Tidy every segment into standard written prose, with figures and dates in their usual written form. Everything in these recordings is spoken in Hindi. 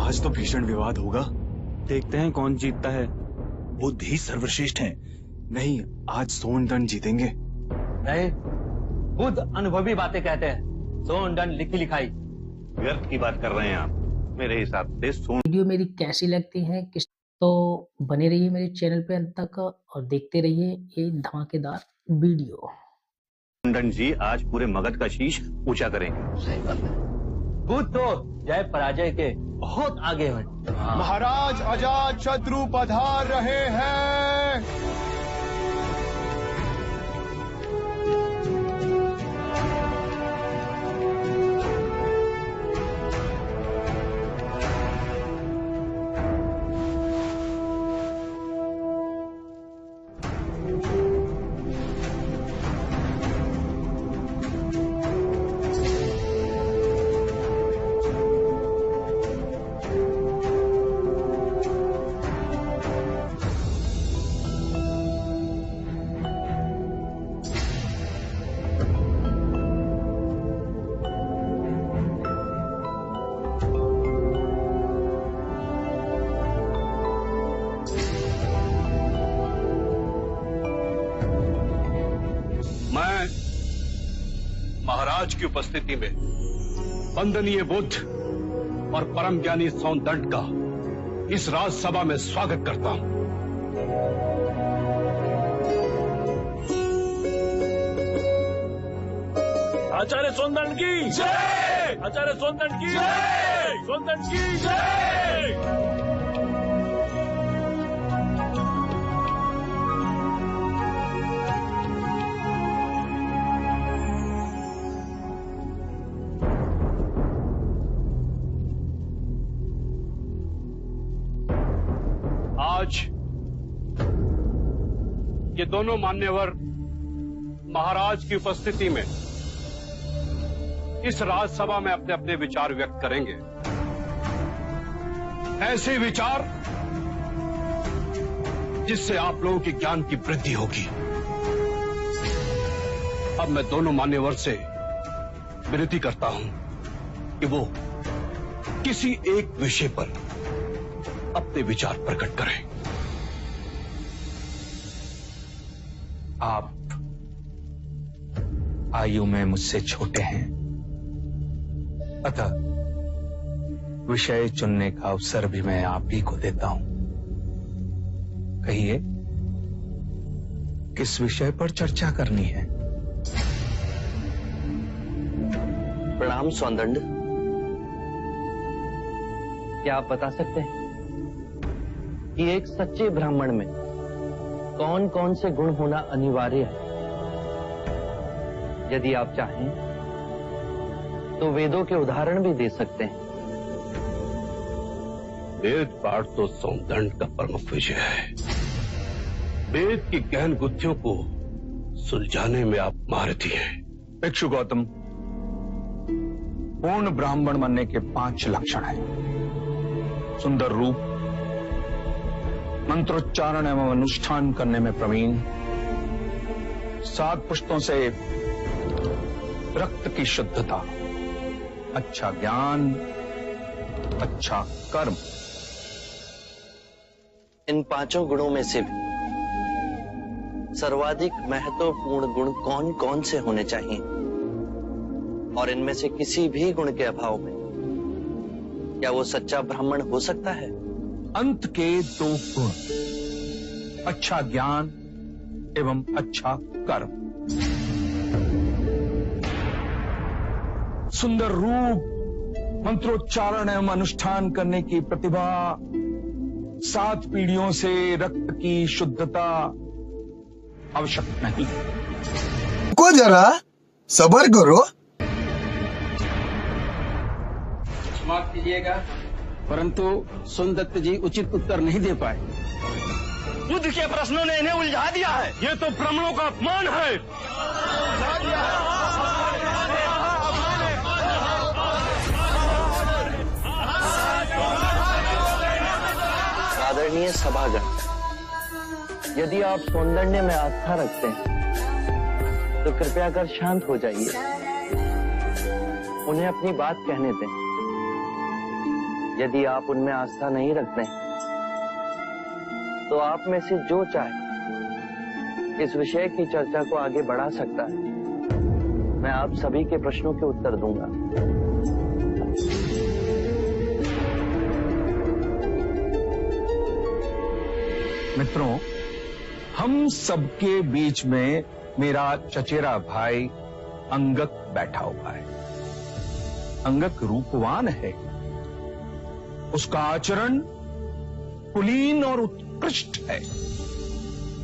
आज तो भीषण विवाद होगा। देखते हैं कौन जीतता है। बुद्ध ही सर्वश्रेष्ठ हैं। नहीं, आज सोनदंड जीतेंगे। नहीं, बुद्ध अनुभवी बातें कहते हैं, सोनदंड लिखी लिखाई। व्यर्थ की बात कर रहे हैं आप। मेरे हिसाब से वीडियो मेरी कैसी लगती है तो बने रहिए मेरे चैनल पे अंत तक और देखते रहिए ये धमाकेदार वीडियो। सोनदंड जी आज पूरे मगध का शीश ऊंचा करेंगे। सही बात है। बुद्ध तो जय पराजय के बहुत आगे हैं। महाराज अजात शत्रु पधार रहे हैं। महाराज की उपस्थिति में वंदनीय बुद्ध और परम ज्ञानी सोनदंड का इस राजसभा में स्वागत करता हूं। आचार्य सोनदंड की जय! आचार्य सोनदंड की जय! सोनदंड की जय! आज ये दोनों मान्यवर महाराज की उपस्थिति में इस राजसभा में अपने अपने विचार व्यक्त करेंगे। ऐसे विचार जिससे आप लोगों के ज्ञान की वृद्धि होगी। अब मैं दोनों मान्यवर से विनती करता हूं कि वो किसी एक विषय पर अपने विचार प्रकट करें। आप आयु में मुझसे छोटे हैं, अतः विषय चुनने का अवसर भी मैं आप ही को देता हूं। कहिए, किस विषय पर चर्चा करनी है? प्रणाम सोनदंड। क्या आप बता सकते हैं कि एक सच्चे ब्राह्मण में कौन कौन से गुण होना अनिवार्य है? यदि आप चाहें तो वेदों के उदाहरण भी दे सकते हैं। वेद पाठ तो सोनदंड का प्रमुख विषय है। वेद की गहन गुत्थियों को सुलझाने में आप महारथी हैं। भिक्षु गौतम, पूर्ण ब्राह्मण बनने के 5 लक्षण हैं। सुंदर रूप, मंत्रोच्चारण एवं अनुष्ठान करने में प्रवीण, 7 पुष्टों से रक्त की शुद्धता, अच्छा ज्ञान, अच्छा कर्म। इन 5 गुणों में से भी सर्वाधिक महत्वपूर्ण गुण कौन कौन से होने चाहिए? और इनमें से किसी भी गुण के अभाव में क्या वो सच्चा ब्राह्मण हो सकता है? अंत के 2 गुण, अच्छा ज्ञान एवं अच्छा कर्म। सुंदर रूप, मंत्रोच्चारण एवं अनुष्ठान करने की प्रतिभा, 7 पीढ़ियों से रक्त की शुद्धता आवश्यक नहीं। को जरा सब्र करो। माफ कीजिएगा, परंतु सोनदत्त जी उचित उत्तर नहीं दे पाए। बुद्ध के प्रश्नों ने इन्हें उलझा दिया है। ये तो ब्राह्मणों का अपमान है। आदरणीय सभागण, यदि आप सोनदंड में आस्था रखते हैं तो कृपया कर शांत हो जाइए। उन्हें अपनी बात कहने दें। यदि आप उनमें आस्था नहीं रखते हैं तो आप में से जो चाहे इस विषय की चर्चा को आगे बढ़ा सकता है। मैं आप सभी के प्रश्नों के उत्तर दूंगा। मित्रों, हम सबके बीच में मेरा चचेरा भाई अंगक बैठा हुआ है। अंगक रूपवान है, उसका आचरण कुलीन और उत्कृष्ट है।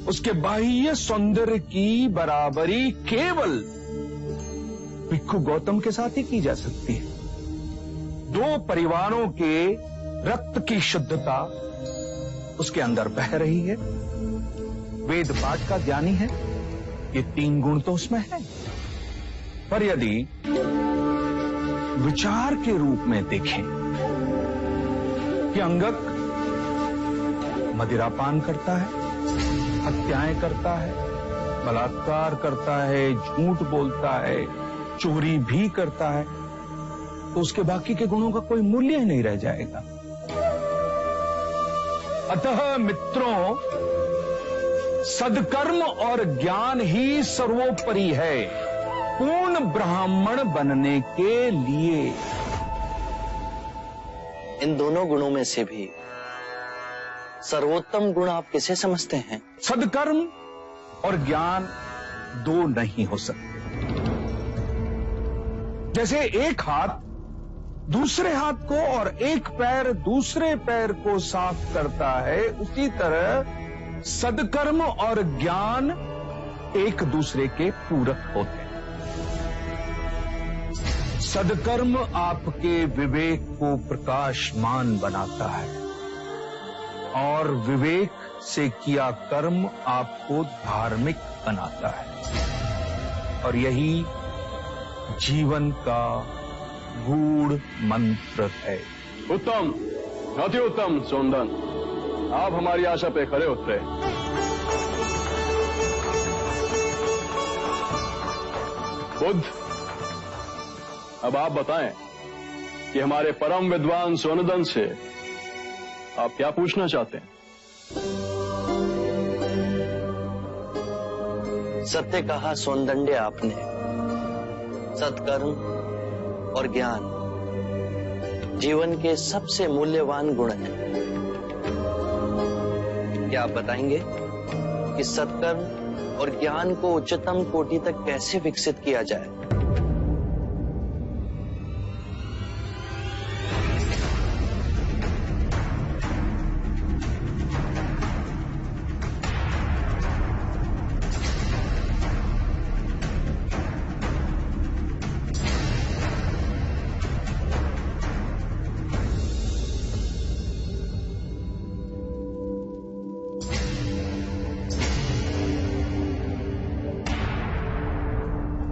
उसके बाह्य सौंदर्य की बराबरी केवल भिक्षु गौतम के साथ ही की जा सकती है। दो परिवारों के रक्त की शुद्धता उसके अंदर बह रही है। वेद पाठ का ज्ञानी है, ये 3 गुण तो उसमें है। पर यदि विचार के रूप में देखें कि अंगक मदिरापान करता है, हत्याएं करता है, बलात्कार करता है, झूठ बोलता है, चोरी भी करता है, तो उसके बाकी के गुणों का कोई मूल्य ही नहीं रह जाएगा। अतः मित्रों, सदकर्म और ज्ञान ही सर्वोपरि है पूर्ण ब्राह्मण बनने के लिए। इन दोनों गुणों में से भी सर्वोत्तम गुण आप किसे समझते हैं? सदकर्म और ज्ञान दो नहीं हो सकते। जैसे एक हाथ दूसरे हाथ को और एक पैर दूसरे पैर को साफ करता है, उसी तरह सदकर्म और ज्ञान एक दूसरे के पूरक होते हैं। सदकर्म आपके विवेक को प्रकाशमान बनाता है और विवेक से किया कर्म आपको धार्मिक बनाता है, और यही जीवन का गूढ़ मंत्र है। उत्तम, अति उत्तम सोनदन, आप हमारी आशा पे खरे उतरे। बुद्ध, अब आप बताएं कि हमारे परम विद्वान सोनदन से आप क्या पूछना चाहते हैं? सत्य कहा सोनदंडे आपने। सत्कर्म और ज्ञान जीवन के सबसे मूल्यवान गुण हैं। क्या आप बताएंगे कि सत्कर्म और ज्ञान को उच्चतम कोटि तक कैसे विकसित किया जाए?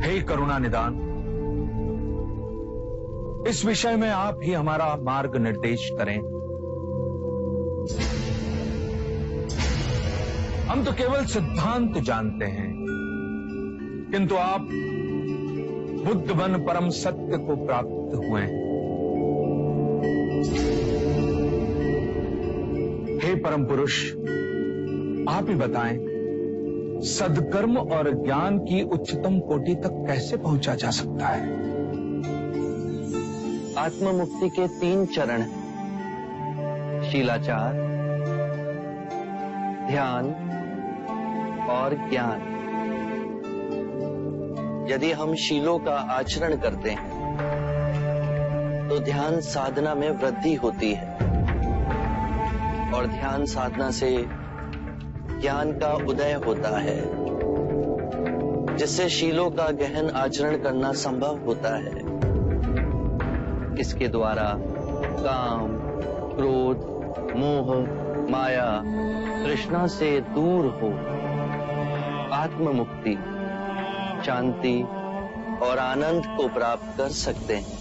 हे करुणा निदान, इस विषय में आप ही हमारा मार्ग निर्देश करें। हम तो केवल सिद्धांत जानते हैं, किंतु आप बुद्ध बन परम सत्य को प्राप्त हुए हैं। हे परम पुरुष, आप ही बताएं, सदकर्म और ज्ञान की उच्चतम कोटि तक कैसे पहुंचा जा सकता है? आत्म मुक्ति के 3 चरण हैं: शीलाचार, ध्यान और ज्ञान। यदि हम शीलों का आचरण करते हैं तो ध्यान साधना में वृद्धि होती है, और ध्यान साधना से ज्ञान का उदय होता है, जिससे शीलों का गहन आचरण करना संभव होता है। इसके द्वारा काम, क्रोध, मोह, माया, तृष्णा से दूर हो आत्म मुक्ति, शांति और आनंद को प्राप्त कर सकते हैं।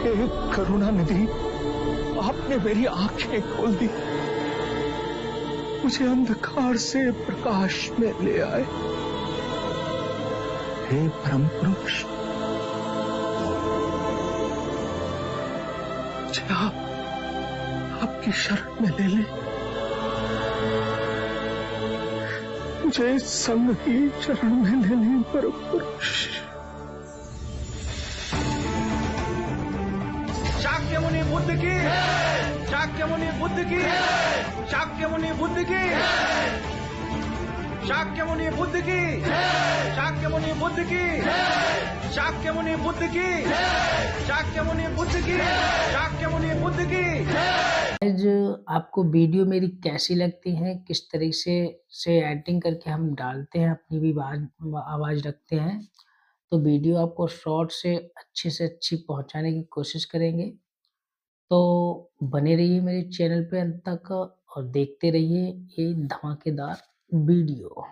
हे करुणा निधि, आपने मेरी आंखें खोल दी। मुझे अंधकार से प्रकाश में ले आए। हे परम पुरुष, मुझे आपकी शरण में ले ले। मुझे संग ही शरण में ले ले परम पुरुष। शाक्य मुनि बुद्ध की, शाक्य मुनि बुद्ध की, शाक्य मुनि बुद्ध की, शाक्य मुनि बुद्ध की, शाक्य मुनि बुद्ध की, शाक्य मुनि बुद्ध की, शाक्य मुनि बुद्ध की, शाक्य मुनि बुद्ध की। आज आपको वीडियो मेरी कैसी लगती है, किस तरीके से एडिटिंग करके हम डालते हैं, अपनी भी आवाज़ रखते हैं, तो वीडियो आपको शॉर्ट से अच्छी पहुंचाने की कोशिश करेंगे। तो बने रहिए मेरे चैनल पे अंत तक और देखते रहिए ये धमाकेदार वीडियो।